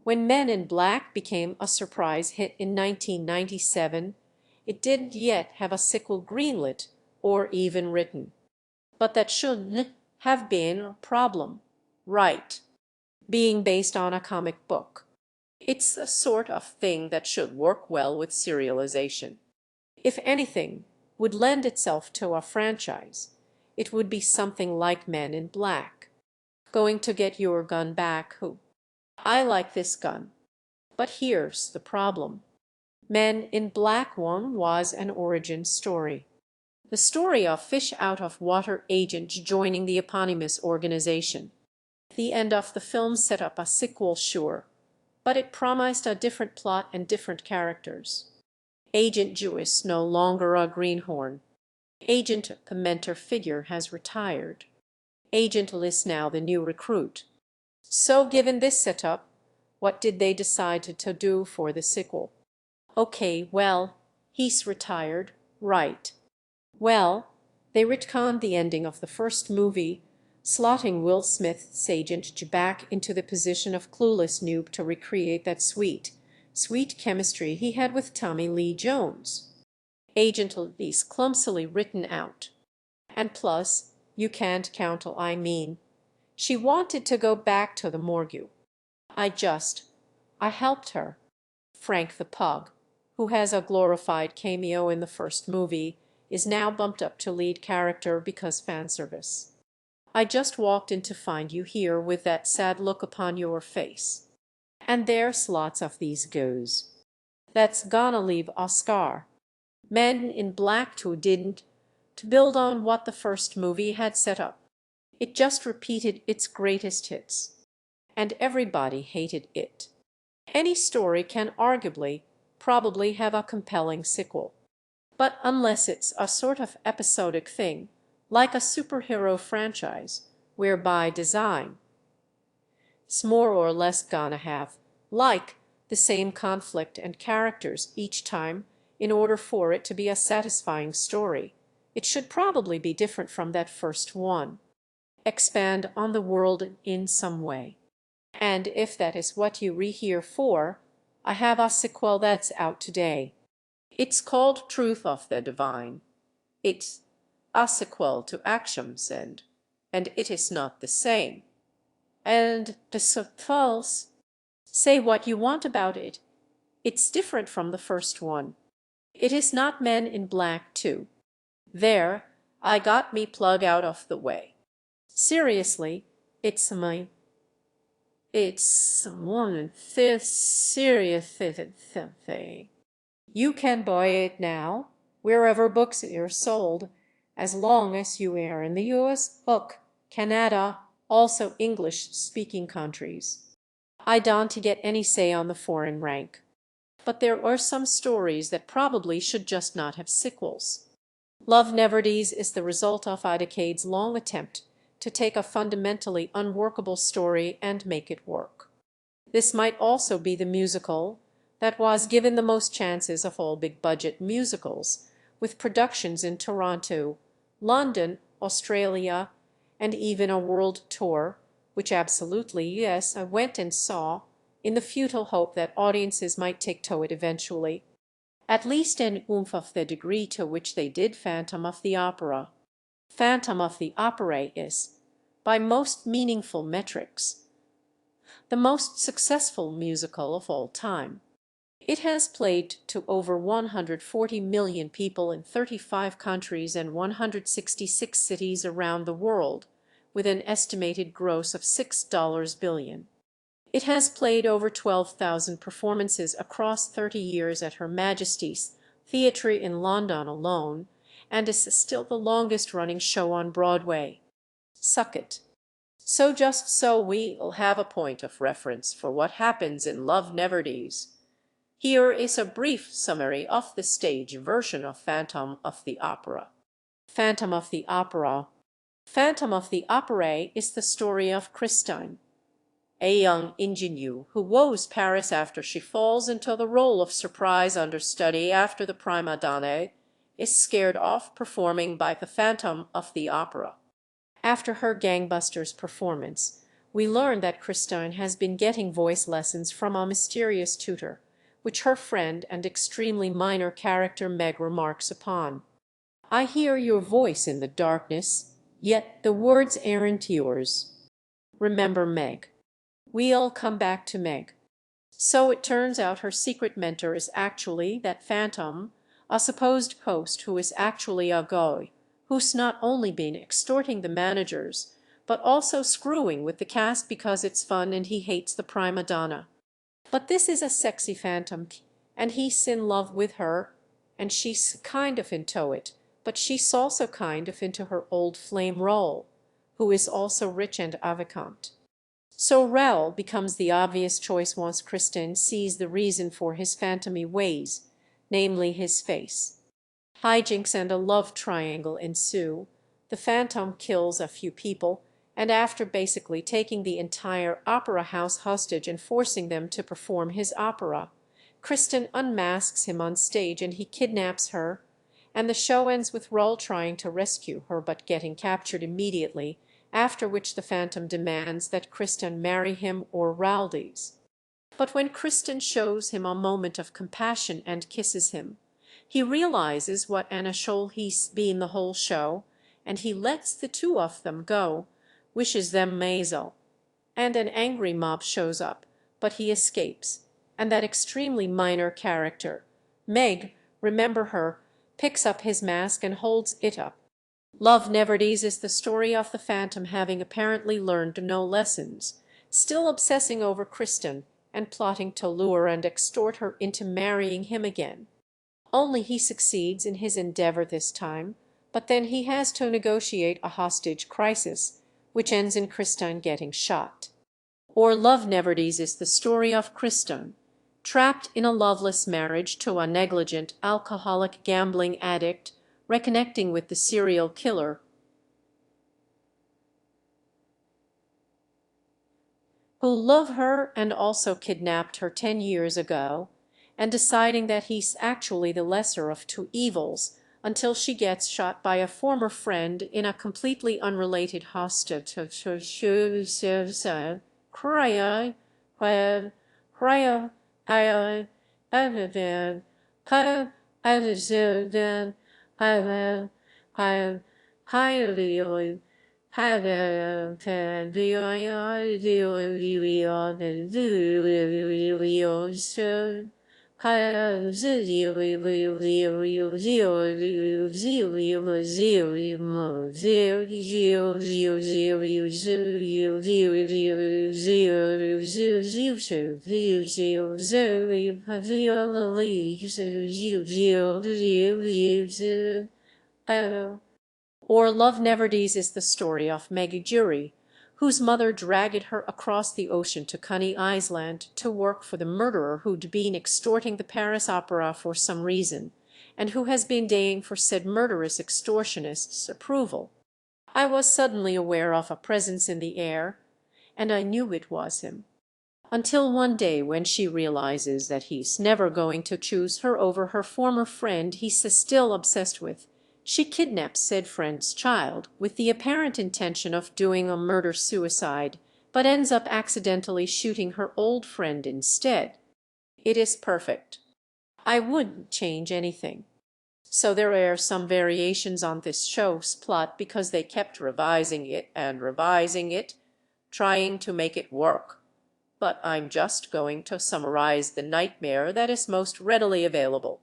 When Men in Black became a surprise hit in 1997, it didn't yet have a sequel greenlit or even written. But that shouldn't have been a problem. Right. Being based on a comic book. It's the sort of thing that should work well with serialization. If anything would lend itself to a franchise, it would be something like Men in Black. Going to get your gun back, who? I like this gun. But here's the problem. Men in Black 1 was an origin story. The story of fish out of water agent joining the eponymous organization. The end of the film set up a sequel, sure, but it promised a different plot and different characters. Agent Jewis no longer a greenhorn. Agent, the mentor figure, has retired. Agent Liz now the new recruit. So given this setup, what did they decide to do for the sequel? Okay, well, he's retired, right. Well, they retconned the ending of the first movie, slotting Will Smith's Agent back into the position of clueless noob to recreate that sweet chemistry he had with Tommy Lee Jones. Agent Lee's clumsily written out. And plus, you can't count I mean, she wanted to go back to the morgue. I helped her. Frank the Pug, who has a glorified cameo in the first movie, is now bumped up to lead character because fan service. I just walked in to find you here with that sad look upon your face. And there's lots of these goes. That's gonna leave a scar. Men in Black 2 didn't, to build on what the first movie had set up. It just repeated its greatest hits. And everybody hated it. Any story can arguably, probably have a compelling sequel. But unless it's a sort of episodic thing, like a superhero franchise, where by design, it's more or less gonna have, like, the same conflict and characters each time in order for it to be a satisfying story, it should probably be different from that first one. Expand on the world in some way. And if that is what you here for, I have a sequel that's out today. It's called Truth of the Divine. It's a sequel to Actions, and it is not the same. And the false. Say what you want about it. It's different from the first one. It is not Men in Black 2. There, I got me plug out of the way. Seriously, it's one serious thing. You can buy it now, wherever books are sold, as long as you are in the US, Canada, also English-speaking countries. I don't get any say on the foreign rank. But there are some stories that probably should just not have sequels. Love Never Dies is the result of a decades-long attempt to take a fundamentally unworkable story and make it work. This might also be the musical that was given the most chances of all big-budget musicals, with productions in Toronto, London, Australia, and even a world tour, which absolutely, yes, I went and saw, in the futile hope that audiences might take to it eventually, at least an oomph of the degree to which they did Phantom of the Opera. Phantom of the Opera is, by most meaningful metrics, the most successful musical of all time. It has played to over 140 million people in 35 countries and 166 cities around the world, with an estimated gross of $6 billion. It has played over 12,000 performances across 30 years at Her Majesty's Theatre in London alone, and is still the longest-running show on Broadway. Suck it. So just so we'll have a point of reference for what happens in Love Never Dies, here is a brief summary of the stage version of Phantom of the Opera. Phantom of the Opera. Phantom of the Opera is the story of Christine, a young ingenue who woes Paris after she falls into the role of surprise understudy after the prima donna is scared off performing by the Phantom of the Opera. After her gangbusters performance, we learn that Christine has been getting voice lessons from a mysterious tutor, which her friend and extremely minor character Meg remarks upon. "I hear your voice in the darkness, yet the words aren't yours. Remember Meg." We'll come back to Meg. So it turns out her secret mentor is actually that phantom, a supposed host who is actually a guy, who's not only been extorting the managers, but also screwing with the cast because it's fun and he hates the prima donna. But this is a sexy phantom, and he's in love with her, and she's kind of into it, but she's also kind of into her old flame Raoul, who is also rich and avacant. So Raoul becomes the obvious choice once Kristen sees the reason for his phantomy ways, namely his face. Hijinks and a love triangle ensue. The phantom kills a few people, and after basically taking the entire opera house hostage and forcing them to perform his opera, Kristen unmasks him on stage and he kidnaps her, and the show ends with Raoul trying to rescue her but getting captured immediately, after which the phantom demands that Kristen marry him or Raldes. But when Kristen shows him a moment of compassion and kisses him, he realizes what an ashole he's been the whole show, and he lets the two of them go, wishes them mazel. And an angry mob shows up, but he escapes, and that extremely minor character, Meg, remember her, picks up his mask and holds it up. Love Never Dies is the story of the phantom having apparently learned no lessons, still obsessing over Kristen and plotting to lure and extort her into marrying him again. Only he succeeds in his endeavor this time, but then he has to negotiate a hostage crisis, which ends in Kristen getting shot. Or Love Never Dies is the story of Kristen, trapped in a loveless marriage to a negligent alcoholic gambling addict, reconnecting with the serial killer who loved her and also kidnapped her 10 years ago, and deciding that he's actually the lesser of two evils until she gets shot by a former friend in a completely unrelated hostage. Or Love Never Dies is the story of Maggie Jury, whose mother dragged her across the ocean to Coney Island to work for the murderer who'd been extorting the Paris Opera for some reason, and who has been daying for said murderous extortionist's approval. I was suddenly aware of a presence in the air, and I knew it was him. Until one day when she realizes that he's never going to choose her over her former friend he's still obsessed with, she kidnaps said friend's child with the apparent intention of doing a murder-suicide, but ends up accidentally shooting her old friend instead. It is perfect. I wouldn't change anything. So there are some variations on this show's plot because they kept revising it, trying to make it work. But I'm just going to summarize the nightmare that is most readily available.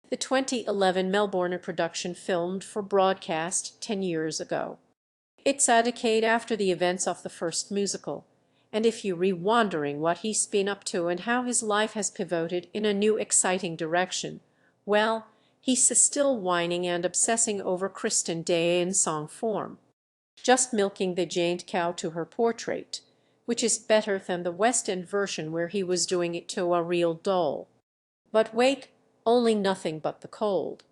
The 2011 Melbourne production filmed for broadcast 10 years ago. It's a decade after the events of the first musical, and if you're wondering what he's been up to and how his life has pivoted in a new exciting direction, well, he's still whining and obsessing over Kristen Day in song form, just milking the giant cow to her portrait, which is better than the West End version where he was doing it to a real doll. But wait, only nothing but the cold.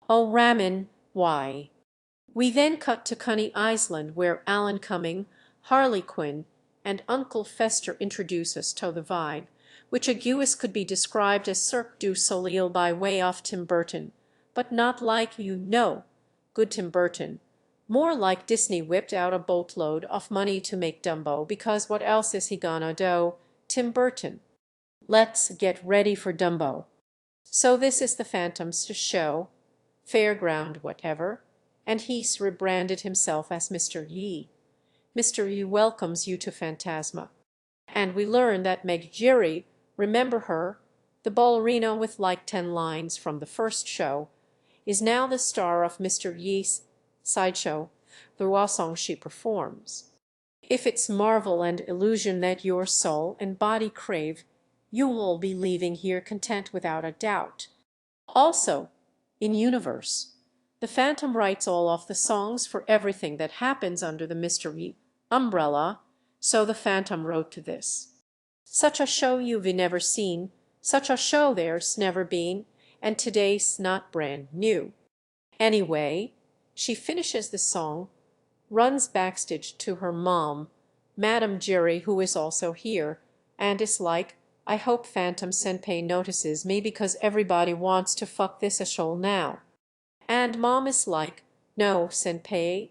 Oh, Ramin, why? We then cut to Coney Island where Alan Cumming, Harley Quinn, and Uncle Fester introduce us to the vibe, which could be described as Cirque du Soleil by way of Tim Burton, but not like good Tim Burton, More like Disney whipped out a boatload of money to make Dumbo, because what else is he gonna do? Tim Burton. Let's get ready for Dumbo. So this is the Phantom's show, fairground whatever, and he's rebranded himself as Mr. Yi. Mr. Yi welcomes you to Phantasma. And we learn that Meg Giry, remember her, the ballerina with like 10 lines from the first show, is now the star of Mr. Yi's sideshow, the wasong she performs. If it's marvel and illusion that your soul and body crave, you will be leaving here content without a doubt. Also, in universe, the Phantom writes all of the songs for everything that happens under the mystery umbrella, so the Phantom wrote to this. Such a show you've never seen, such a show there's never been, and today's not brand new. Anyway, she finishes the song, runs backstage to her mom, Madame Giry, who is also here, and is like, I hope Phantom Senpai notices me because everybody wants to fuck this a show now. And mom is like, no, Senpai,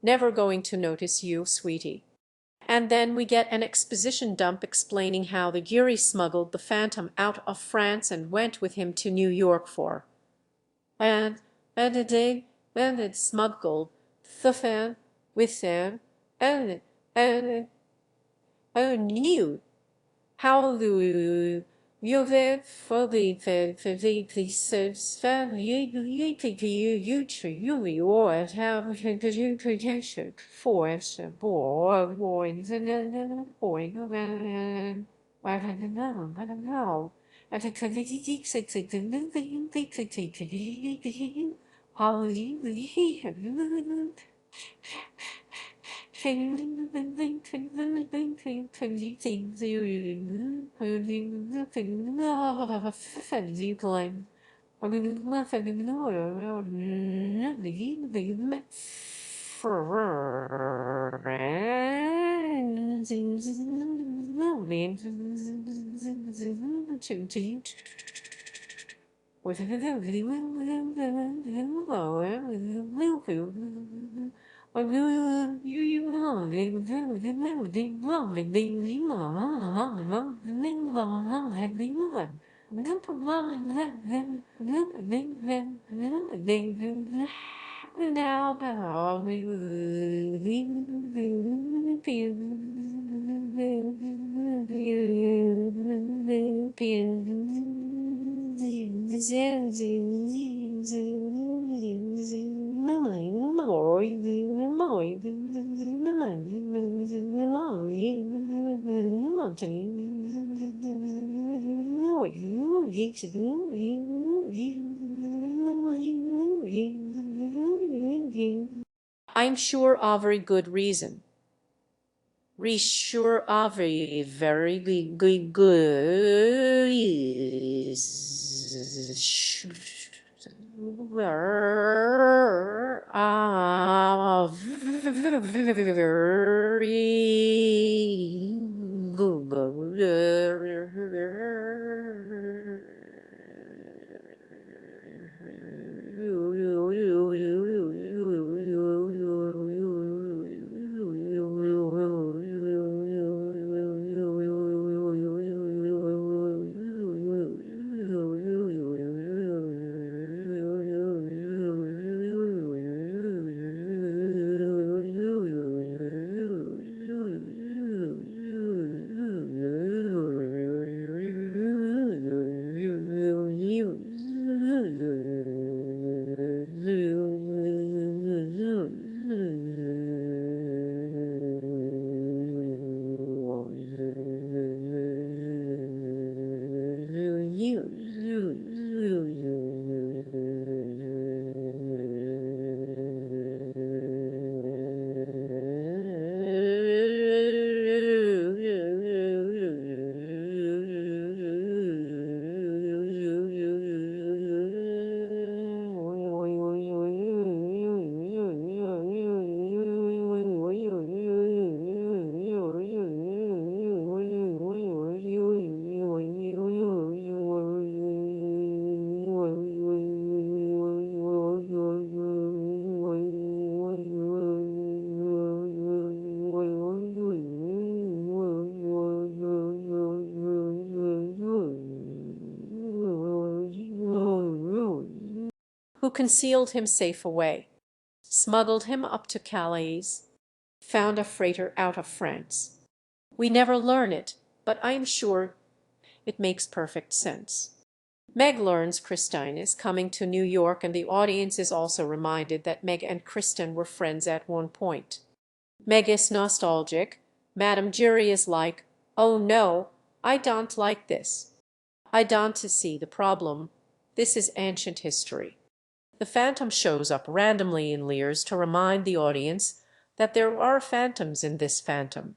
never going to notice you, sweetie. And then we get an exposition dump explaining how the Giry smuggled the Phantom out of France and went with him to New York for. And it smuggled the fan with them and knew how do you live for the you always have protection for us boys and boys and I don't know. I'm sure of very good reason. Sure of a very good who concealed him safe away, smuggled him up to Calais, found a freighter out of France. We never learn it, but I am sure it makes perfect sense. Meg learns Christine is coming to New York, and the audience is also reminded that Meg and Kristen were friends at one point. Meg is nostalgic. Madame Jury is like, "Oh no, I don't like this. I don't see the problem. This is ancient history." The phantom shows up randomly in Lear's to remind the audience that there are phantoms in this phantom.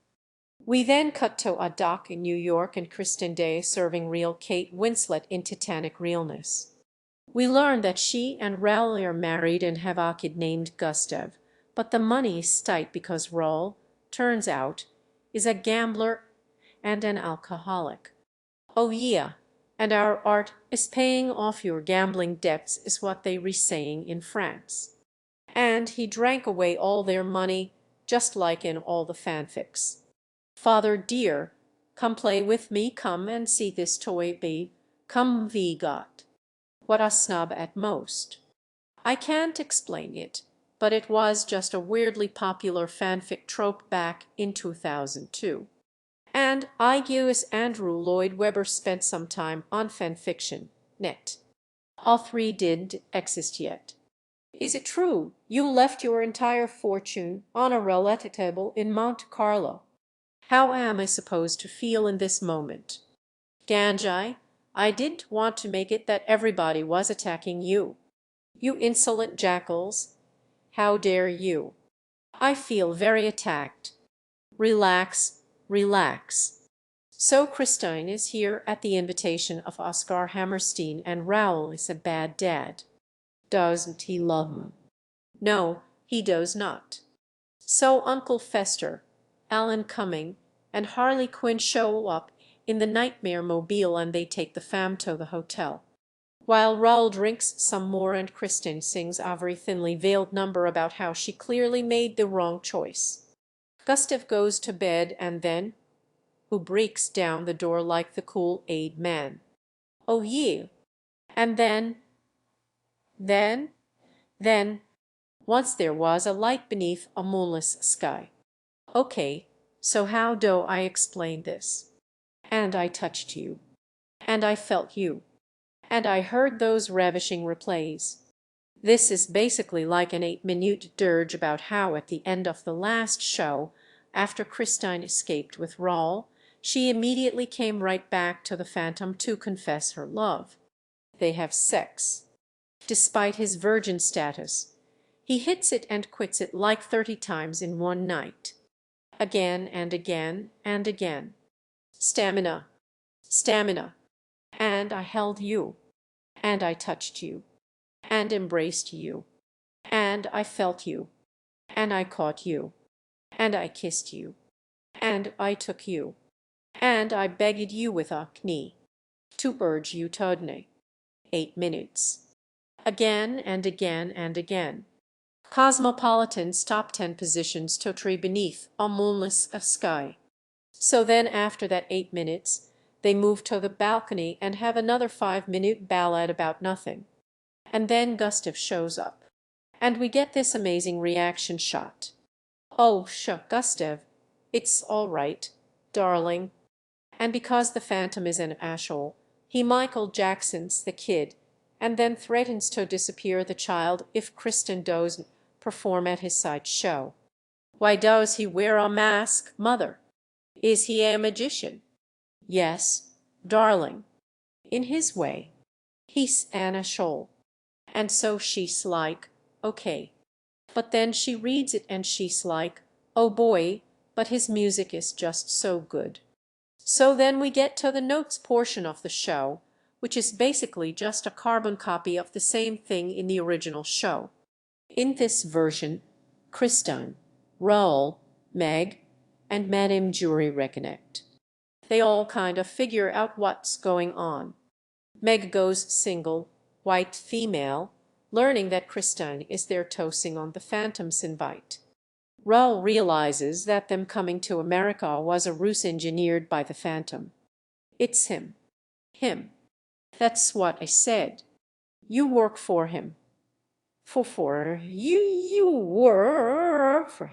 We then cut to a dock in New York and Kristen Day serving real Kate Winslet in Titanic realness. We learn that she and Raoul are married and have a kid named Gustav, but the money is tight because Raoul, turns out, is a gambler and an alcoholic. "Oh yeah, and our art is paying off your gambling debts," is what they re saying in France. And he drank away all their money, just like in all the fanfics. "Father dear, come play with me, come and see this toy be, come we got." What a snub at most. I can't explain it, but it was just a weirdly popular fanfic trope back in 2002. And I guess Andrew Lloyd Webber spent some time on fanfiction net. All three didn't exist yet. Is it true you left your entire fortune on a roulette table in Monte Carlo? How am I supposed to feel in this moment? Ganjai, I didn't want to make it that everybody was attacking you. You insolent jackals. How dare you? I feel very attacked. Relax, relax. So Christine is here at the invitation of Oscar Hammerstein, and Raoul is a bad dad. Doesn't he love him? No, he does not. So Uncle Fester, Alan Cumming, and Harley Quinn show up in the Nightmare Mobile, and they take the fam to the hotel. While Raoul drinks some more and Kristen sings a very thinly veiled number about how she clearly made the wrong choice. Gustav goes to bed, and then who breaks down the door like the Kool-Aid man? Oh yeah. And then, then, once there was a light beneath a moonless sky. Okay, so how do I explain this? And I touched you. And I felt you. And I heard those ravishing replays. This is basically like an 8-minute dirge about how at the end of the last show, after Christine escaped with Raoul, she immediately came right back to the Phantom to confess her love. They have sex. Despite his virgin status, he hits it and quits it like 30 times in one night. Again and again and again. Stamina. Stamina. And I held you. And I touched you. And embraced you. And I felt you. And I caught you. And I kissed you. And I took you. And I begged you with a knee to urge you to 8 minutes. Again and again and again. Cosmopolitan's top 10 positions to tree beneath a moonless sky. So then after that 8 minutes, they move to the balcony and have another 5-minute ballad about nothing. And then Gustav shows up. And we get this amazing reaction shot. "Oh, Gustav, it's all right, darling." And because the Phantom is an ashole, he Michael Jacksons the kid, and then threatens to disappear the child if Kristen doesn't perform at his side show. Why does he wear a mask, mother? Is he a magician? Yes, darling. In his way. He's an ashole. And so she's like, okay. But then she reads it and she's like, oh boy, but his music is just so good. So then we get to the notes portion of the show, which is basically just a carbon copy of the same thing in the original show. In this version, Christine, Raoul, Meg, and Madame Jury reconnect. They all kind of figure out what's going on. Meg goes single, white female, learning that Christine is there toasting on the Phantom's invite. Raoul realizes that them coming to America was a ruse engineered by the Phantom. It's him. Him. That's what I said. You work for him. For you were for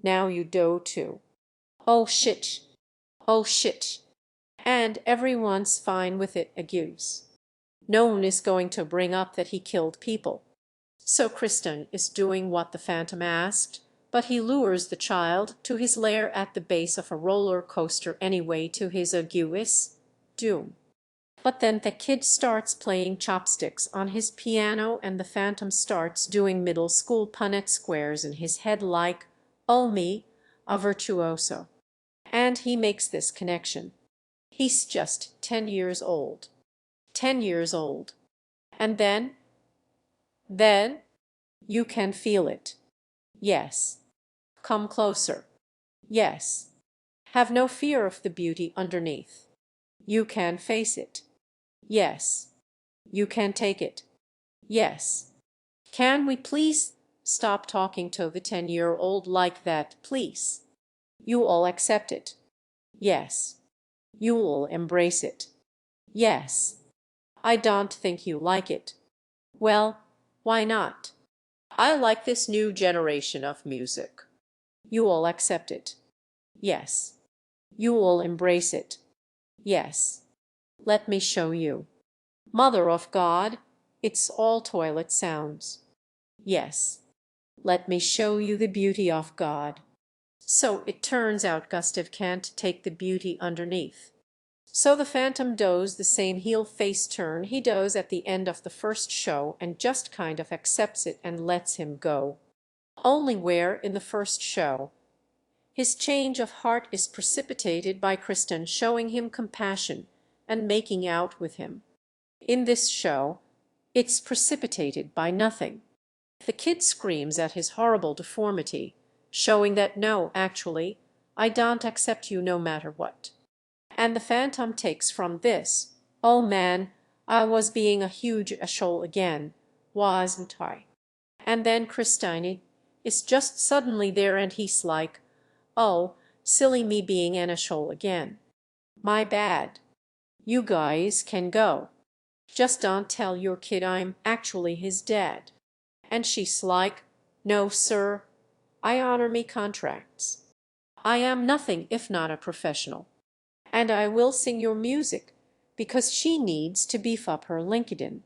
now you do too. Oh shit, oh shit. And everyone's fine with it, Agues. No one is going to bring up that he killed people. So Kristen is doing what the Phantom asked, but he lures the child to his lair at the base of a roller coaster anyway, to his Agues doom. But then the kid starts playing chopsticks on his piano and the Phantom starts doing middle school Punnett squares in his head like, oh me, a virtuoso. And he makes this connection. He's just 10 years old. 10 years old. And then, you can feel it. Yes. Come closer. Yes. Have no fear of the beauty underneath. You can face it. Yes. You can take it. Yes. Can we please stop talking to the 10-year-old like that, please? You all accept it. Yes. You all embrace it. Yes. I don't think you like it. Well, why not? I like this new generation of music. You all accept it. Yes. You all embrace it. Yes. Let me show you. Mother of God, it's all toilet sounds. Yes. Let me show you the beauty of God. So it turns out Gustav can't take the beauty underneath. So the Phantom does the same heel face turn he does at the end of the first show and just kind of accepts it and lets him go. Only where in the first show his change of heart is precipitated by Kristen showing him compassion and making out with him. In this show, it's precipitated by nothing. The kid screams at his horrible deformity, showing that no, actually, I don't accept you no matter what. And the Phantom takes from this, oh man, I was being a huge asshole again, wasn't I? And then Christine is just suddenly there and he's like, oh, silly me being an asshole again. My bad. You guys can go. Just don't tell your kid I'm actually his dad. And she's like, no, sir, I honor me contracts. I am nothing if not a professional. And I will sing your music because she needs to beef up her LinkedIn.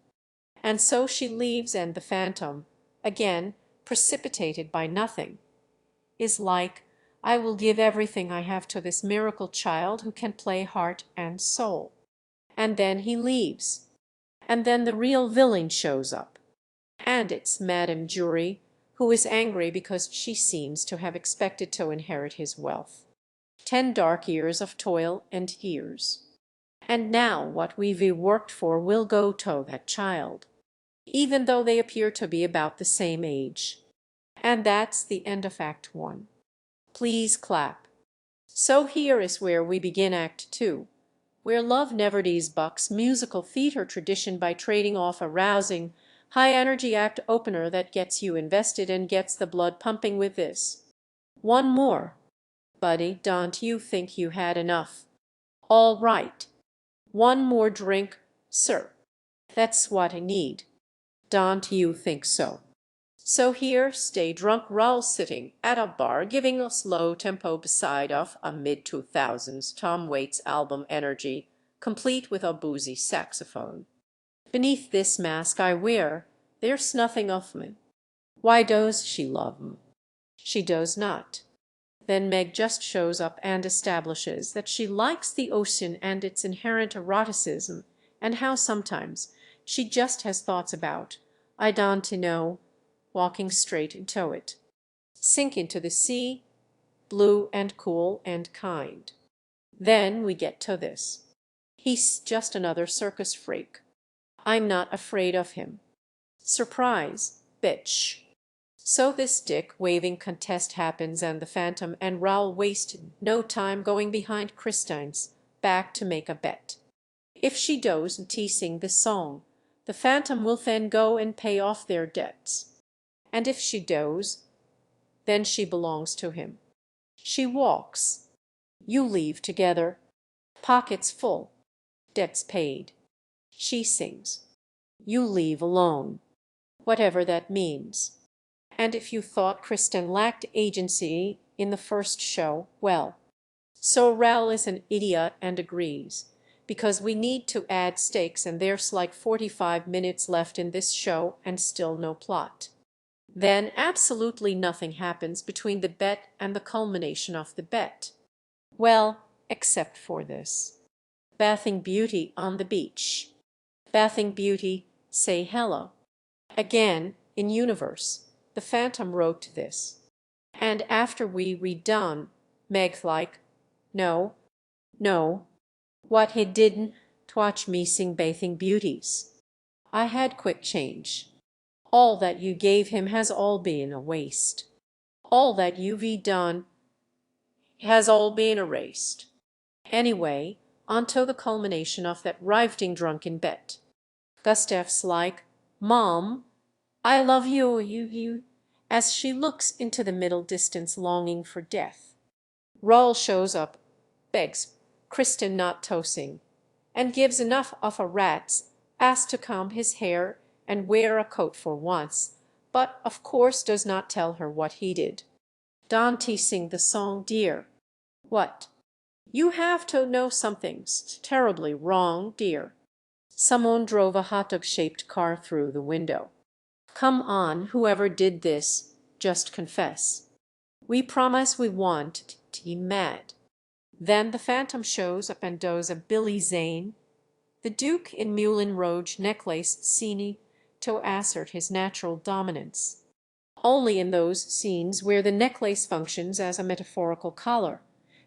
And so she leaves and the Phantom, again precipitated by nothing, is like, I will give everything I have to this miracle child who can play heart and soul. And then he leaves. And then the real villain shows up. And it's Madame Jury, who is angry because she seems to have expected to inherit his wealth. 10 dark years of toil and tears. And now what we've worked for will go to that child, even though they appear to be about the same age. And that's the end of Act 1. Please clap. So here is where we begin Act 2, where Love Neverdy's bucks musical theater tradition by trading off a rousing, high-energy act opener that gets you invested and gets the blood pumping with this. One more. Buddy, don't you think you had enough? All right. One more drink, sir. That's what I need. Don't you think so? So here stay drunk Raoul sitting at a bar giving a slow tempo beside of a mid-2000s Tom Waits album Energy, complete with a boozy saxophone. Beneath this mask I wear, there's nothing of me. Why does she love me? She does not. Then Meg just shows up and establishes that she likes the ocean and its inherent eroticism, and how sometimes she just has thoughts about, I don't know, walking straight into it. Sink into the sea, blue and cool and kind. Then we get to this. He's just another circus freak. I'm not afraid of him. Surprise, bitch. So this dick-waving contest happens and the Phantom and Raoul waste no time going behind Christine's back to make a bet. If she doesn't sing this song, the Phantom will then go and pay off their debts. And if she does, then she belongs to him. She walks. You leave together. Pockets full. Debts paid. She sings. You leave alone. Whatever that means. And if you thought Kristen lacked agency in the first show, well, so Raoul is an idiot and agrees, because we need to add stakes and there's like 45 minutes left in this show and still no plot. Then absolutely nothing happens between the bet and the culmination of the bet. Well, except for this. Bathing Beauty on the beach. Bathing Beauty, say hello. Again, in universe. The Phantom wrote this. And after we redone, Meg's like, no, no, what he didn't watch me sing Bathing Beauties. I had quick change. All that you gave him has all been a waste. All that you've done has all been erased. Anyway, onto the culmination of that rifting drunken bet. Gustav's like, Mom, I love you, as she looks into the middle distance longing for death. Raoul shows up, begs Kristen not to sing, and gives enough of a rat's ass to comb his hair and wear a coat for once, but of course does not tell her what he did. Don't sing the song, dear. What? You have to know something's terribly wrong, dear. Someone drove a hot dog-shaped car through the window. Come on, whoever did this, just confess. We promise we want to be mad. Then the Phantom shows up and does a Billy Zane, the Duke in Moulin Rouge necklace scene to assert his natural dominance. Only in those scenes where the necklace functions as a metaphorical collar,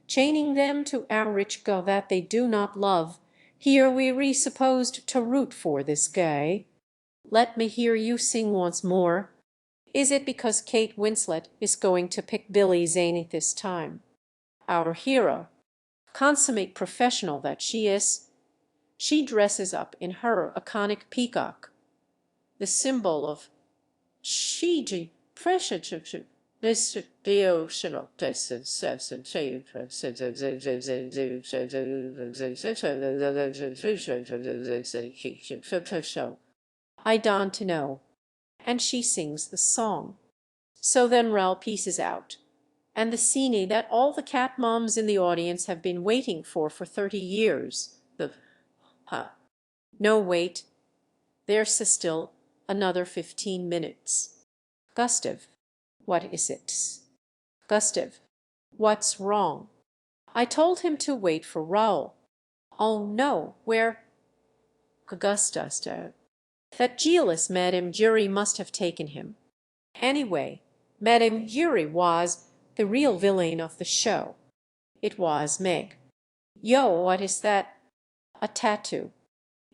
chaining them to our rich girl that they do not love. Here we supposed to root for this guy. Let me hear you sing once more. Is it because Kate Winslet is going to pick Billy Zane this time? Our hero, consummate professional that she is, she dresses up in her iconic peacock, the symbol of Shiji pressure. This I don't know. And she sings the song. So then Raoul pieces out. And the scene that all the cat moms in the audience have been waiting for 30 years. No, wait. There's still another 15 minutes. Gustav, what is it? Gustav, what's wrong? I told him to wait for Raoul. Oh no, where? Gustav, that jealous Madame Jury must have taken him. Anyway, Madame Jury was the real villain of the show. It was Meg. Yo, what is that? A tattoo.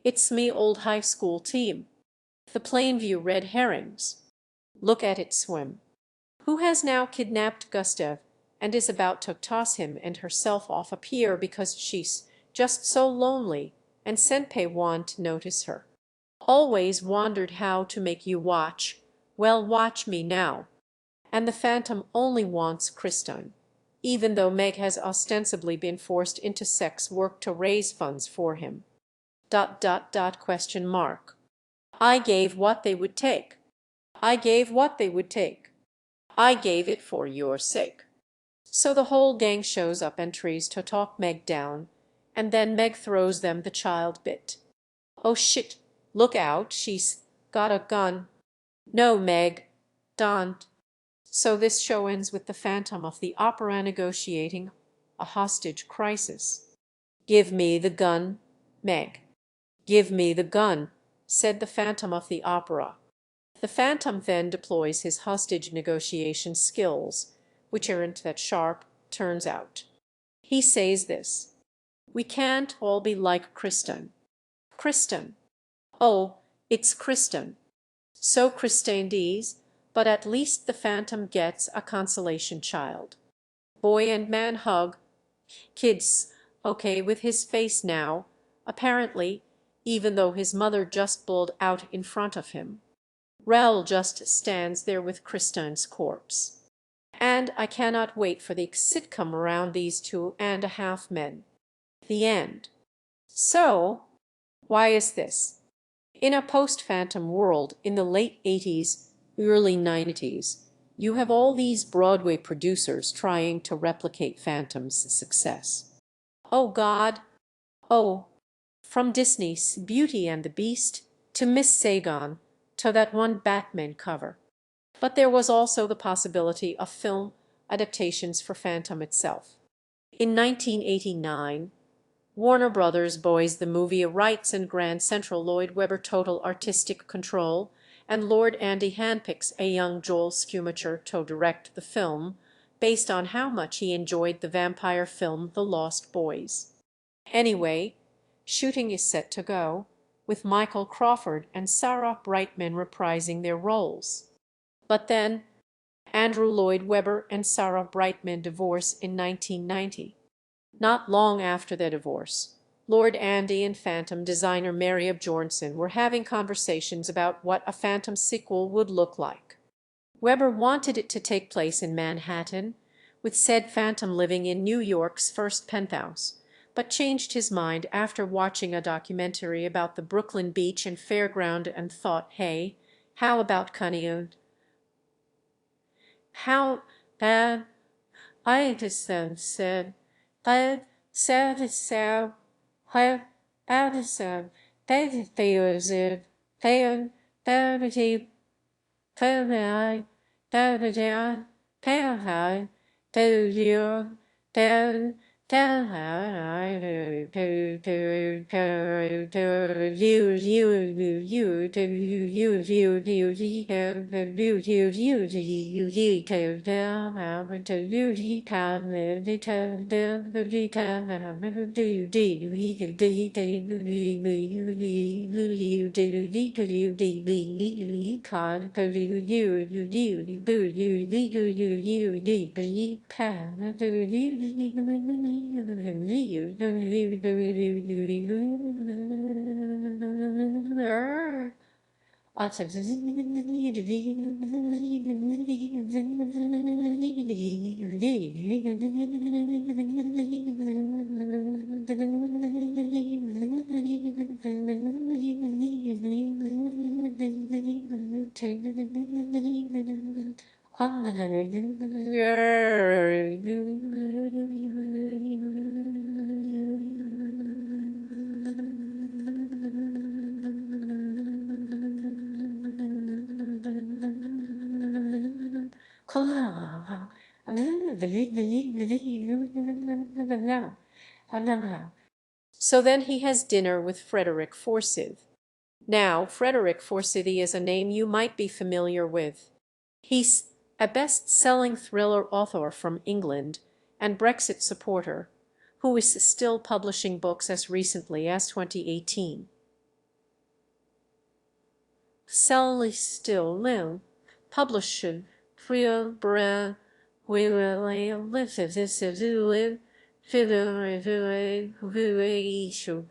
It's me old high school team. The Plainview Red Herrings. Look at it swim. Who has now kidnapped Gustav and is about to toss him and herself off a pier because she's just so lonely and Senpei want notice her. Always wondered how to make you watch. Well, watch me now. And the Phantom only wants Christine, even though Meg has ostensibly been forced into sex work to raise funds for him. ... Question mark. I gave what they would take. I gave what they would take. I gave it for your sake. So the whole gang shows up and tries to talk Meg down, and then Meg throws them the child bit. Oh shit, look out, she's got a gun. No, Meg, don't. So this show ends with the Phantom of the Opera negotiating a hostage crisis. Give me the gun, Meg. Give me the gun, said the Phantom of the Opera. The Phantom then deploys his hostage negotiation skills, which aren't that sharp, turns out. He says this: "We can't all be like Kristen. Kristen. Oh, it's Kristen. So Christianese, but at least the Phantom gets a consolation child. Boy and man hug. Kid's okay with his face now, apparently, even though his mother just bawled out in front of him. Rel just stands there with Christine's corpse. And I cannot wait for the sitcom around these 2.5 men. The end." So, why is this? In a post-Phantom world in the late 80s, early 90s, you have all these Broadway producers trying to replicate Phantom's success. Oh God! Oh! From Disney's Beauty and the Beast to Miss Saigon to that one Batman cover. But there was also the possibility of film adaptations for Phantom itself. In 1989, Warner Brothers buys the movie rights and Grand Central Lloyd Webber total artistic control, and Lord Andy handpicks a young Joel Schumacher to direct the film, based on how much he enjoyed the vampire film The Lost Boys. Anyway, shooting is set to go, with Michael Crawford and Sarah Brightman reprising their roles. But then, Andrew Lloyd Webber and Sarah Brightman divorce in 1990. Not long after their divorce, Lord Andy and Phantom designer Mary Bjornson were having conversations about what a Phantom sequel would look like. Webber wanted it to take place in Manhattan, with said Phantom living in New York's first penthouse, but changed his mind after watching a documentary about the Brooklyn Beach and Fairground and thought, hey, how about Cunningham? How bad I just said, but said so, where Addison, they feels it, they, they, Permanent, permanent, permanent, do you, do, So then he has dinner with Frederick Forsyth. Now, Frederick Forsyth is a name you might be familiar with. He's a best-selling thriller author from England and Brexit supporter, who is still publishing books as recently as 2018. Sally still Lil published Real Brand will live this is issue.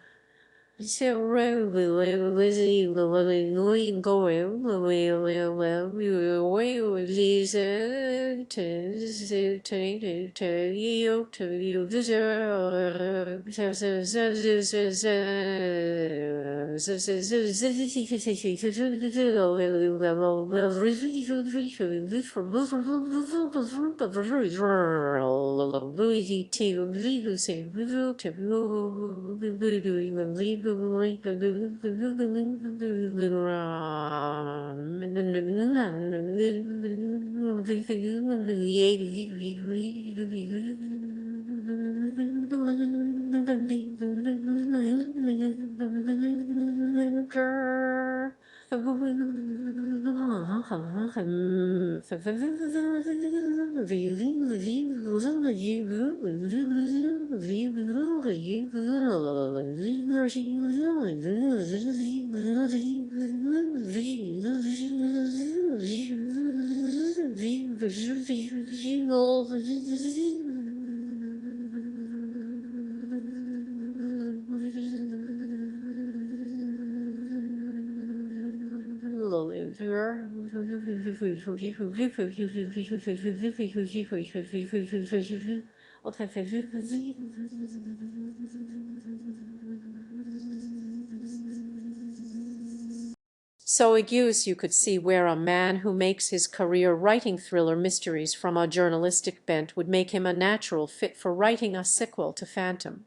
So I guess you could see where a man who makes his career writing thriller mysteries from a journalistic bent would make him a natural fit for writing a sequel to Phantom.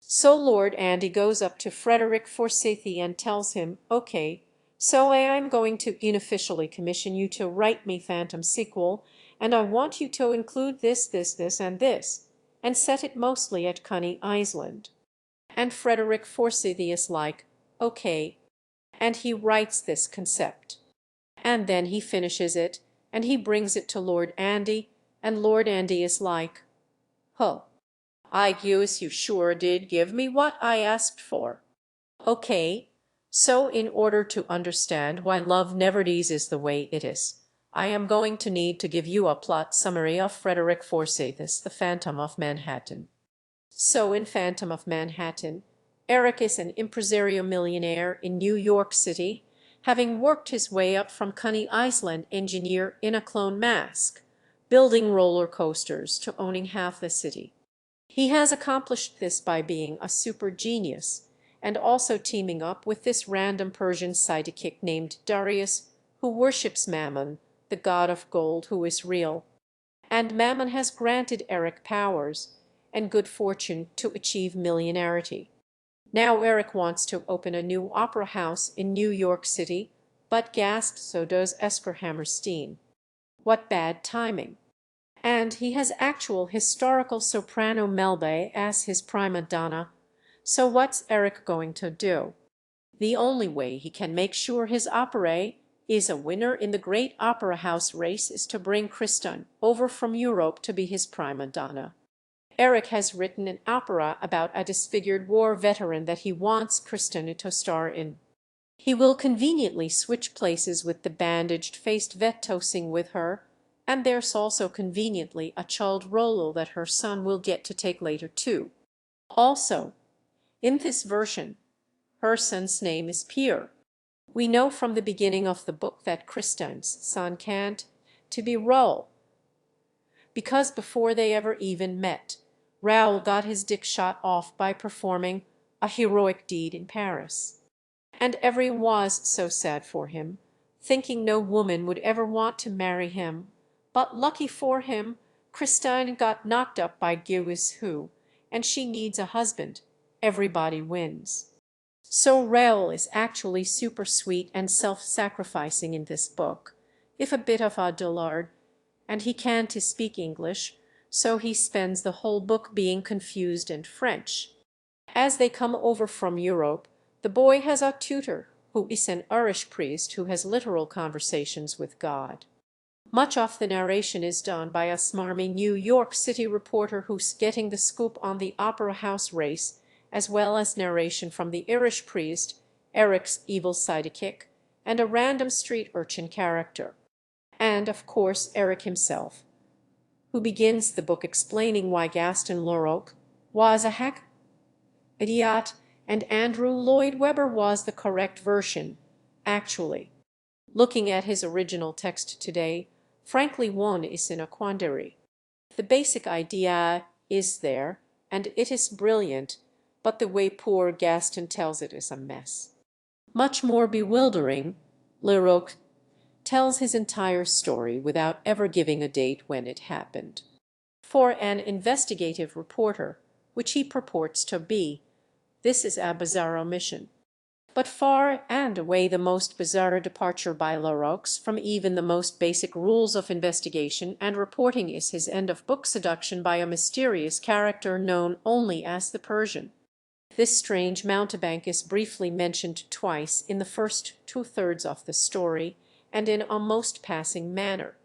So Lord Andy goes up to Frederick Forsythe and tells him, "Okay, so I'm going to unofficially commission you to write me Phantom sequel, and I want you to include this, and this, and set it mostly at Coney Island." And Frederick Forsythe is like, "Okay," and he writes this concept. And then he finishes it, and he brings it to Lord Andy, and Lord Andy is like, "Huh. I guess you sure did give me what I asked for." Okay, so in order to understand why Love Never Dies is the way it is, I am going to need to give you a plot summary of Frederick Forsythe's The Phantom of Manhattan. So in Phantom of Manhattan, Eric is an impresario millionaire in New York City, having worked his way up from Coney Island engineer in a clone mask, building roller coasters, to owning half the city. He has accomplished this by being a super genius, and also teaming up with this random Persian sidekick named Darius, who worships Mammon, the god of gold who is real. And Mammon has granted Eric powers and good fortune to achieve millionarity. Now Eric wants to open a new opera house in New York City, but gasp, so does Esper Hammerstein. What bad timing! And he has actual historical soprano Melba as his prima donna. So what's Eric going to do? The only way he can make sure his opera is a winner in the great opera house race is to bring Kristin over from Europe to be his prima donna. Eric has written an opera about a disfigured war veteran that he wants Kristin to star in. He will conveniently switch places with the bandaged-faced vet toasting with her, and there's also conveniently a child role that her son will get to take later too. Also, in this version, her son's name is Pierre. We know from the beginning of the book that Kristin's son can't to be Raoul, because before they ever even met, Raoul got his dick shot off by performing a heroic deed in Paris. And everyone was so sad for him, thinking no woman would ever want to marry him. But lucky for him, Kristin got knocked up by Guis who, and she needs a husband. Everybody wins. So Raoul is actually super sweet and self-sacrificing in this book, if a bit of a dullard, and he can't speak English, so he spends the whole book being confused and French. As they come over from Europe, the boy has a tutor, who is an Irish priest who has literal conversations with God. Much of the narration is done by a smarmy New York City reporter who's getting the scoop on the opera house race, as well as narration from the Irish priest, Eric's evil sidekick, and a random street urchin character. And, of course, Eric himself, who begins the book explaining why Gaston Leroux was a hack idiot and Andrew Lloyd Webber was the correct version, actually. Looking at his original text today, frankly one is in a quandary. The basic idea is there, and it is brilliant, but the way poor Gaston tells it is a mess. Much more bewildering, Leroux tells his entire story without ever giving a date when it happened. For an investigative reporter, which he purports to be, this is a bizarre omission. But far and away the most bizarre departure by Leroux from even the most basic rules of investigation and reporting is his end-of-book seduction by a mysterious character known only as the Persian. This strange mountebank is briefly mentioned twice in the first two-thirds of the story, and in a most passing manner.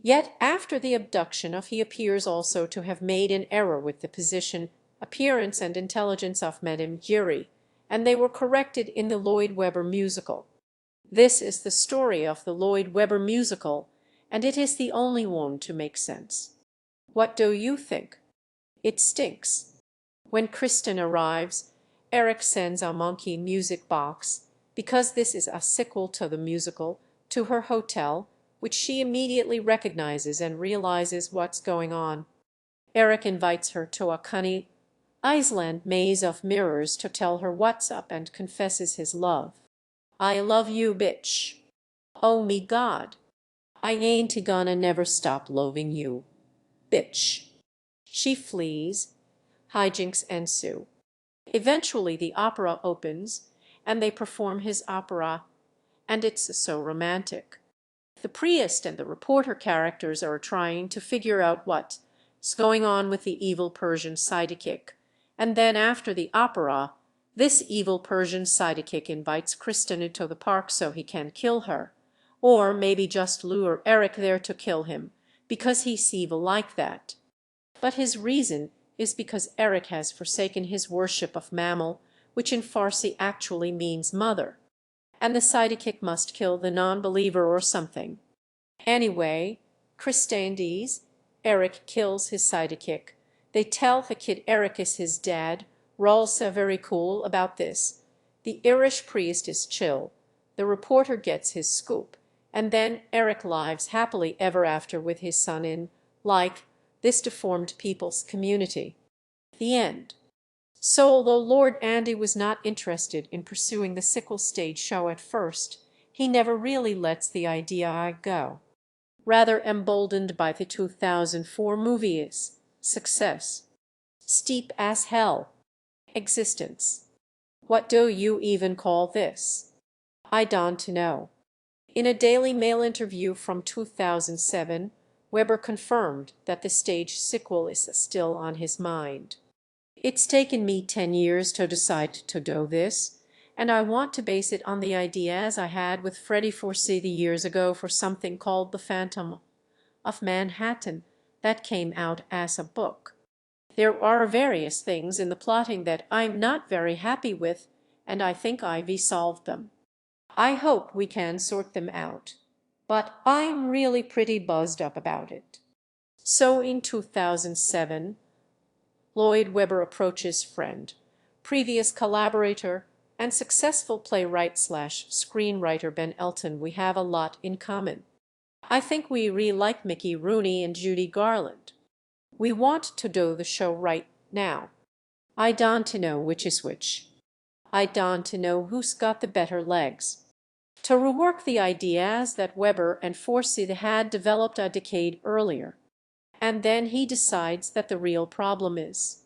Yet after the abduction he appears also to have made an error with the position, appearance, and intelligence of Madame Giry, and they were corrected in the Lloyd Webber musical. This is the story of the Lloyd Webber musical, and it is the only one to make sense. What do you think? It stinks. When Kristen arrives, Eric sends a monkey music box, because this is a sequel to the musical, to her hotel, which she immediately recognizes and realizes what's going on. Eric invites her to a cunning Iceland maze of mirrors to tell her what's up and confesses his love. "I love you, bitch. Oh me God. I ain't gonna never stop loving you, bitch." She flees. Hijinks ensue. Eventually the opera opens, and they perform his opera, and it's so romantic. The priest and the reporter characters are trying to figure out what's going on with the evil Persian sidekick, and then after the opera, this evil Persian sidekick invites Kristen into the park so he can kill her, or maybe just lure Eric there to kill him, because he's evil like that. But his reason is because Eric has forsaken his worship of Mammal, which in Farsi actually means mother, and the sidekick must kill the non-believer or something. Anyway, Kristen dies, Eric kills his sidekick. They tell the kid Eric is his dad. Rawls are very cool about this. The Irish priest is chill. The reporter gets his scoop, and then Eric lives happily ever after with his son in, like, this deformed people's community. The end. So although Lord Andy was not interested in pursuing the sickle stage show at first, he never really lets the idea go. Rather emboldened by the 2004 movie's success. Steep as hell. Existence. What do you even call this? I don't know. In a Daily Mail interview from 2007, Webber confirmed that the stage sequel is still on his mind. "It's taken me 10 years to decide to do this, and I want to base it on the ideas I had with Freddie Forsey years ago for something called The Phantom of Manhattan that came out as a book. There are various things in the plotting that I'm not very happy with, and I think I've solved them. I hope we can sort them out, but I'm really pretty buzzed up about it." So in 2007, Lloyd Webber approaches friend, previous collaborator, and successful playwright/screenwriter Ben Elton. "We have a lot in common. I think we really like Mickey Rooney and Judy Garland. We want to do the show right now. I don't know which is which. I don't know who's got the better legs." To rework the ideas that Webber and Forsey had developed a decade earlier. And then he decides that the real problem is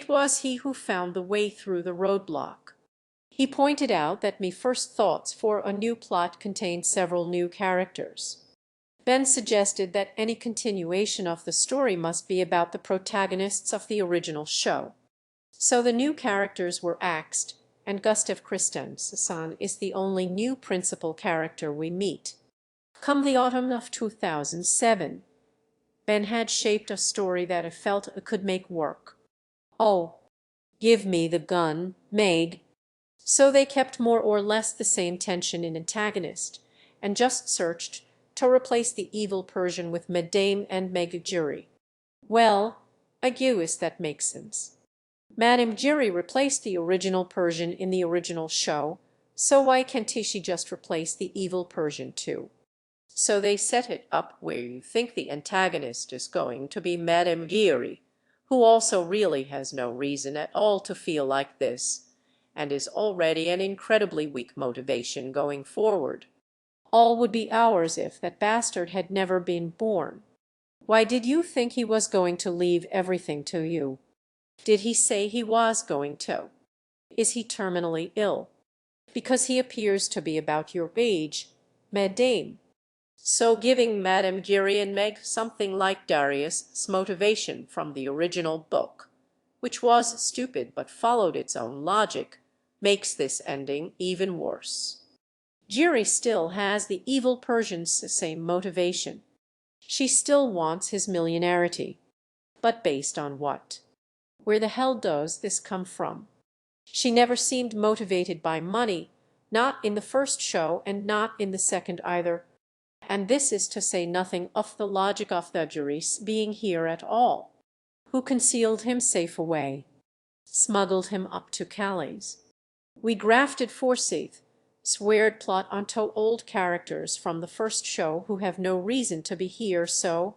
it was he who found the way through the roadblock. He pointed out that my first thoughts for a new plot contained several new characters. Ben suggested that any continuation of the story must be about the protagonists of the original show. So the new characters were axed, and Gustav Christensen is the only new principal character we meet. Come the autumn of 2007, Ben had shaped a story that I felt it could make work. Oh, give me the gun, Meg. So they kept more or less the same tension in antagonist, and just searched to replace the evil Persian with Madame and Meg Jury. Well, I guess that makes sense. Madame Jury replaced the original Persian in the original show, so why can't she just replace the evil Persian too? So they set it up where you think the antagonist is going to be Madame Giry, who also really has no reason at all to feel like this, and is already an incredibly weak motivation going forward. All would be ours if that bastard had never been born. Why did you think he was going to leave everything to you? Did he say he was going to? Is he terminally ill? Because he appears to be about your age, Madame. So giving Madame Giry and Meg something like Darius's motivation from the original book, which was stupid but followed its own logic, makes this ending even worse. Giry still has the evil Persian's same motivation. She still wants his millionarity. But based on what? Where the hell does this come from? She never seemed motivated by money, not in the first show and not in the second either. And this is to say nothing of the logic of the Juris being here at all. Who concealed him safe away? Smuggled him up to Calais. We grafted Forsyth, sweared plot onto old characters from the first show who have no reason to be here, so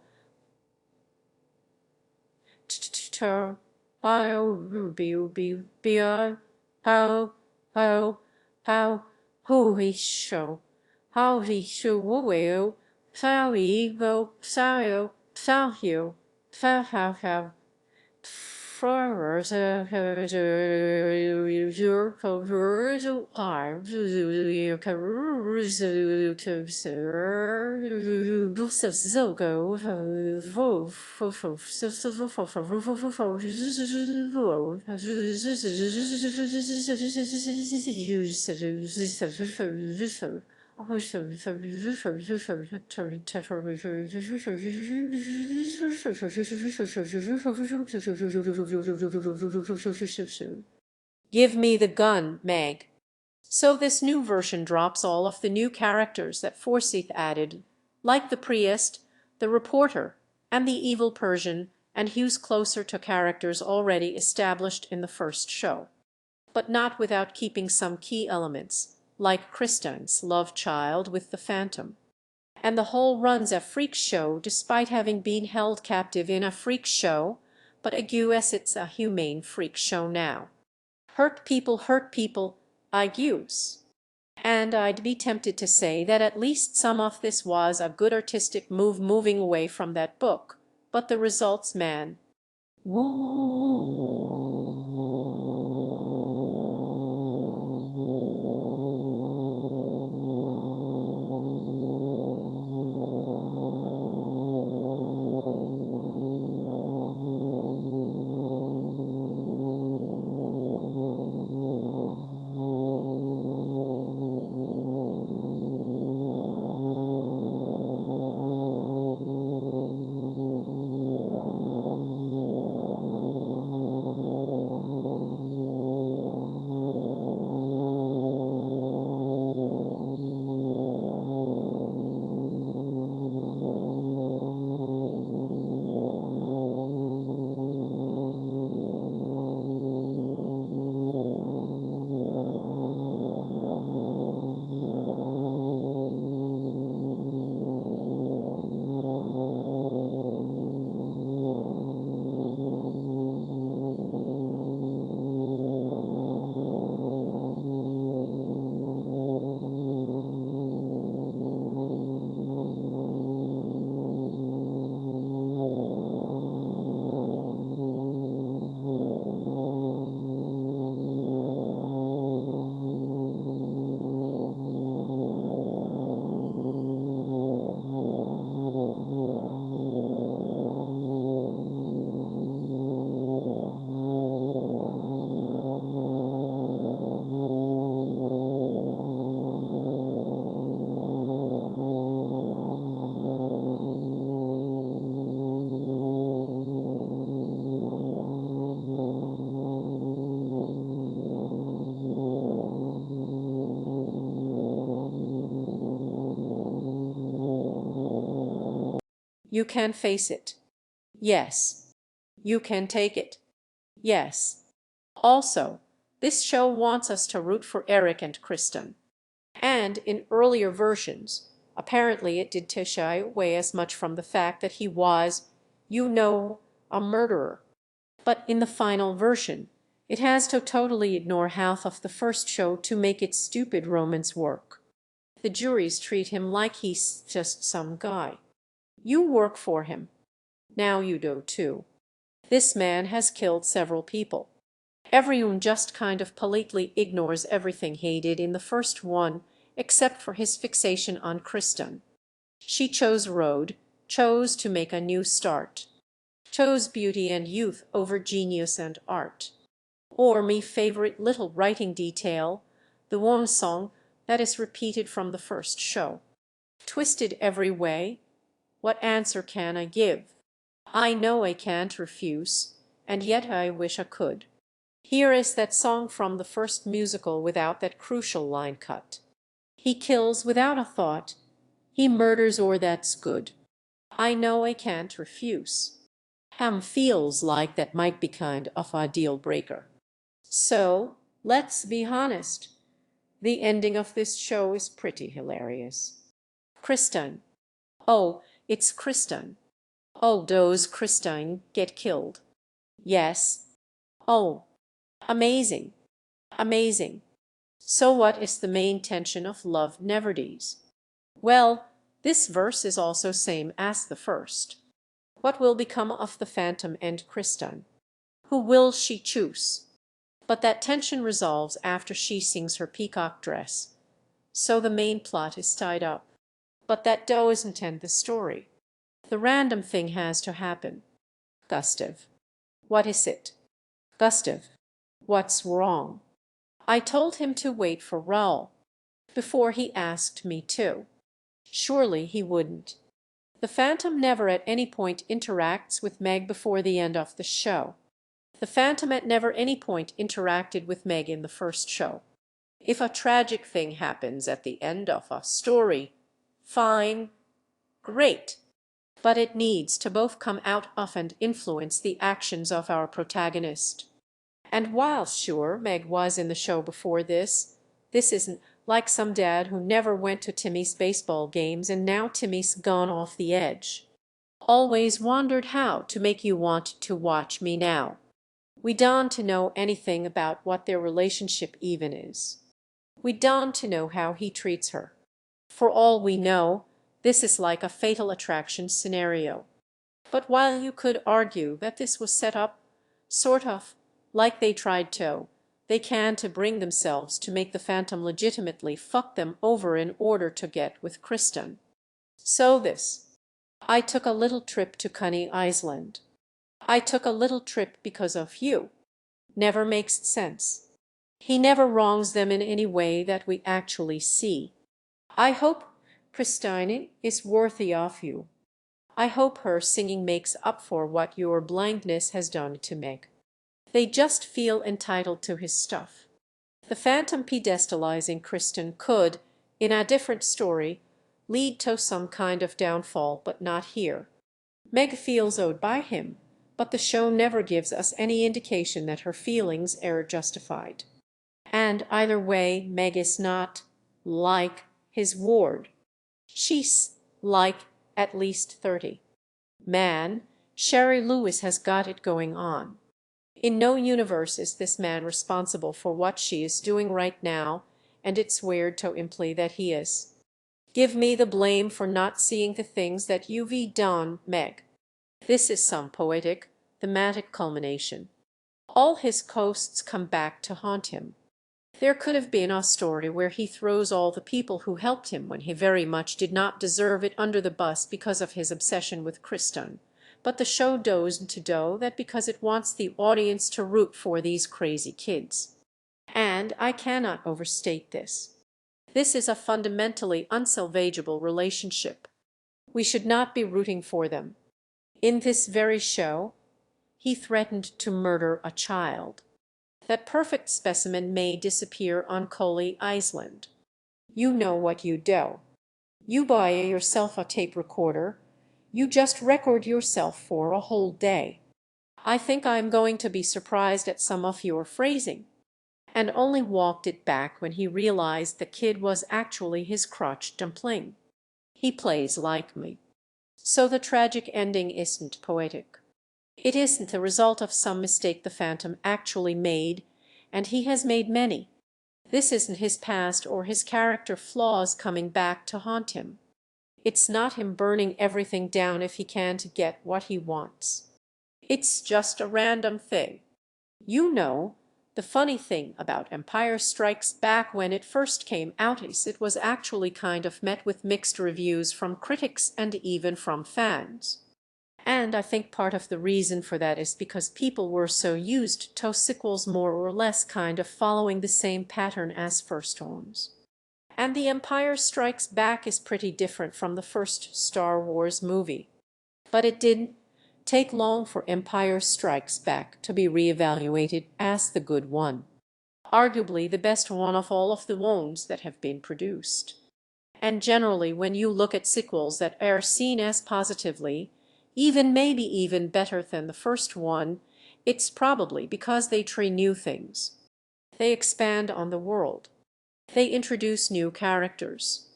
who he show how he show will sao ego sao sao you how Give me the gun, Meg. So this new version drops all of the new characters that Forsyth added, like the priest, the reporter, and the evil Persian, and hews closer to characters already established in the first show, but not without keeping some key elements, like Christine's love child with the Phantom. And the whole runs a freak show despite having been held captive in a freak show, but I guess it's a humane freak show now. Hurt people, I guess. And I'd be tempted to say that at least some of this was a good artistic move moving away from that book, but the results, man. You can face it. Yes. You can take it. Yes. Also, this show wants us to root for Eric and Kristen. And in earlier versions, apparently it did to shy away as much from the fact that he was, you know, a murderer. But in the final version, it has to totally ignore half of the first show to make its stupid romance work. The juries treat him like he's just some guy. You work for him. Now you do too. This man has killed several people. Everyone just kind of politely ignores everything he did in the first one, except for his fixation on Kristen. She chose road, chose to make a new start, chose beauty and youth over genius and art. Or me favorite little writing detail, the one song that is repeated from the first show. Twisted every way, what answer can I give? I know I can't refuse, and yet I wish I could. Here is that song from the first musical without that crucial line cut. He kills without a thought, he murders or that's good. I know I can't refuse. Feels like that might be kind of a deal breaker. So, let's be honest. The ending of this show is pretty hilarious. Kristen. Oh, it's Kristen. Oh, does Kristen get killed? Yes. Oh, amazing. Amazing. So what is the main tension of Love Never Dies? Well, this verse is also same as the first. What will become of the Phantom and Kristen? Who will she choose? But that tension resolves after she sings her peacock dress. So the main plot is tied up. But that doesn't end the story. The random thing has to happen. Gustav. What is it? Gustav. What's wrong? I told him to wait for Raoul. Before he asked me to. Surely he wouldn't. The Phantom never at any point interacts with Meg before the end of the show. The Phantom at never any point interacted with Meg in the first show. If a tragic thing happens at the end of a story, fine, great. But it needs to both come out of and influence the actions of our protagonist. And while sure Meg was in the show before this isn't like some dad who never went to Timmy's baseball games and now Timmy's gone off the edge. Always wondered how to make you want to watch me now. We don't to know anything about what their relationship even is. We don't to know how he treats her. For all we know, this is like a Fatal Attraction scenario. But while you could argue that this was set up, sort of, like they tried to, they can to bring themselves to make the Phantom legitimately fuck them over in order to get with Kristen. So this. I took a little trip to Coney Island. I took a little trip because of you. Never makes sense. He never wrongs them in any way that we actually see. I hope Christine is worthy of you. I hope her singing makes up for what your blindness has done to Meg. They just feel entitled to his stuff. The Phantom pedestalizing Kristen could, in a different story, lead to some kind of downfall, but not here. Meg feels owed by him, but the show never gives us any indication that her feelings are justified. And either way, Meg is not, like, his ward. She's, like, at least 30. Man, Sherry Lewis has got it going on. In no universe is this man responsible for what she is doing right now, and it's weird to imply that he is. Give me the blame for not seeing the things that you've done, Meg. This is some poetic, thematic culmination. All his coasts come back to haunt him. There could have been a story where he throws all the people who helped him when he very much did not deserve it under the bus because of his obsession with Kristen. But the show doesn't do that because it wants the audience to root for these crazy kids. And I cannot overstate this. This is a fundamentally unsalvageable relationship. We should not be rooting for them. In this very show, he threatened to murder a child. That perfect specimen may disappear on Coney Island. You know what you do. You buy yourself a tape recorder, You just record yourself for a whole day. I think I'm going to be surprised at some of your phrasing," and only walked it back when he realized the kid was actually his crotch dumpling. He plays like me. So the tragic ending isn't poetic. It isn't the result of some mistake the Phantom actually made, and he has made many. This isn't his past or his character flaws coming back to haunt him. It's not him burning everything down if he can't get what he wants. It's just a random thing. You know, the funny thing about Empire Strikes Back when it first came out is it was actually kind of met with mixed reviews from critics and even from fans. And I think part of the reason for that is because people were so used to sequels more or less kind of following the same pattern as first ones. And The Empire Strikes Back is pretty different from the first Star Wars movie. But it didn't take long for Empire Strikes Back to be reevaluated as the good one, arguably the best one of all of the ones that have been produced. And generally, when you look at sequels that are seen as positively, even maybe even better than the first one, it's probably because they try new things. They expand on the world. They introduce new characters.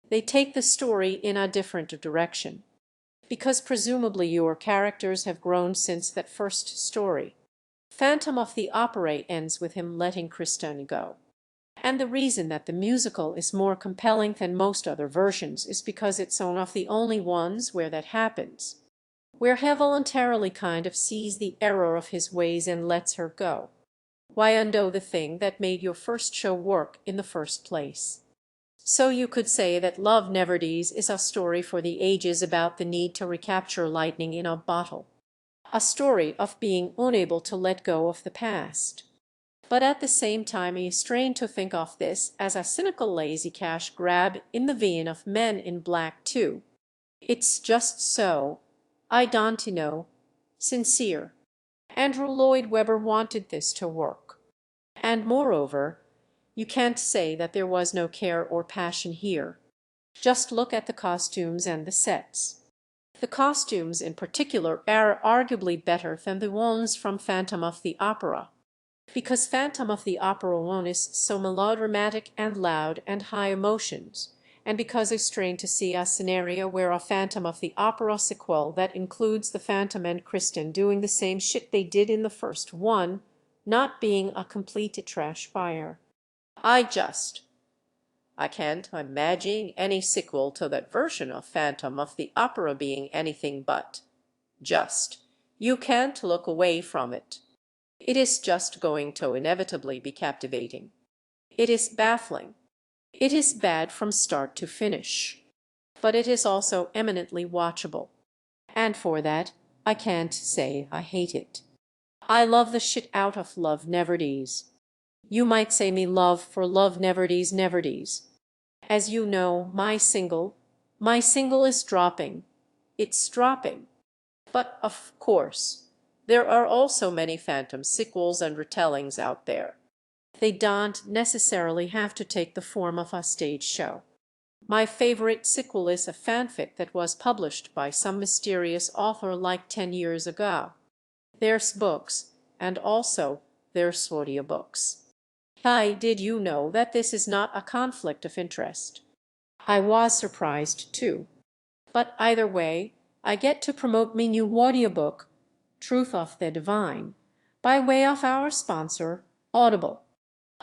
They take the story in a different direction. Because presumably your characters have grown since that first story. Phantom of the Opera ends with him letting Kristen go. And the reason that the musical is more compelling than most other versions is because it's one of the only ones where that happens, where he voluntarily kind of sees the error of his ways and lets her go. Why undo the thing that made your first show work in the first place? So you could say that Love Never Dies is a story for the ages about the need to recapture lightning in a bottle. A story of being unable to let go of the past. But at the same time I strain to think of this as a cynical lazy cash grab in the vein of Men in Black 2. It's just so, I don't know, sincere. Andrew Lloyd Webber wanted this to work. And moreover, you can't say that there was no care or passion here. Just look at the costumes and the sets. The costumes in particular are arguably better than the ones from Phantom of the Opera. Because Phantom of the Opera 1 is so melodramatic and loud and high emotions, and because I strain to see a scenario where a Phantom of the Opera sequel that includes the Phantom and Kristen doing the same shit they did in the first one, not being a complete Trashfire. I can't imagine any sequel to that version of Phantom of the Opera being anything but just. You can't look away from it. It is just going to inevitably be captivating. It is baffling. It is bad from start to finish. But it is also eminently watchable. And for that, I can't say I hate it. I love the shit out of Love Never Dies. You might say me love for Love Never Dies Never Dies. As you know, my single is dropping. It's dropping. But of course, there are also many Phantom sequels and retellings out there. They don't necessarily have to take the form of a stage show. My favorite sequel is a fanfic that was published by some mysterious author like 10 years ago. There's books, and also there's audiobooks. Hi, did you know that this is not a conflict of interest? I was surprised too. But either way, I get to promote my new audiobook, Truth of the Divine, by way of our sponsor, Audible.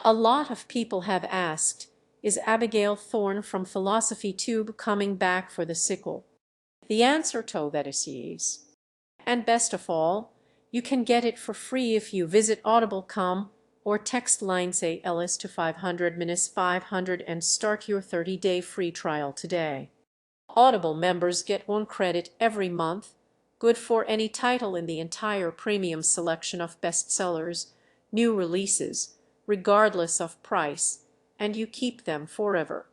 A lot of people have asked, is Abigail Thorne from Philosophy Tube coming back for the sequel? The answer to that is yes. And best of all, you can get it for free if you visit audible.com or text Lindsay Ellis to 500-500 and start your 30-day free trial today. Audible members get 1 credit every month, good for any title in the entire premium selection of bestsellers, new releases, regardless of price, and you keep them forever.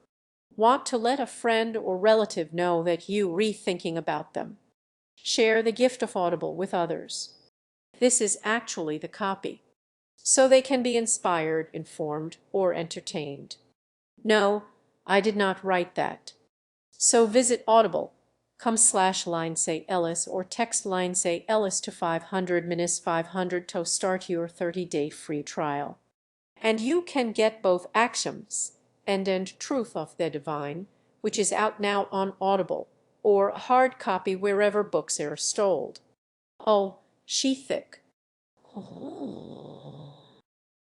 Want to let a friend or relative know that you rethinking about them? Share the gift of Audible with others. This is actually the copy, so they can be inspired, informed, or entertained. No, I did not write that. So visit Audible, come/Lindsay Ellis or text Lindsay Ellis to 500 to start your 30-day free trial. And you can get both Axioms and Truth of the Divine, which is out now on Audible, or hard copy wherever books are sold. Oh, she thick.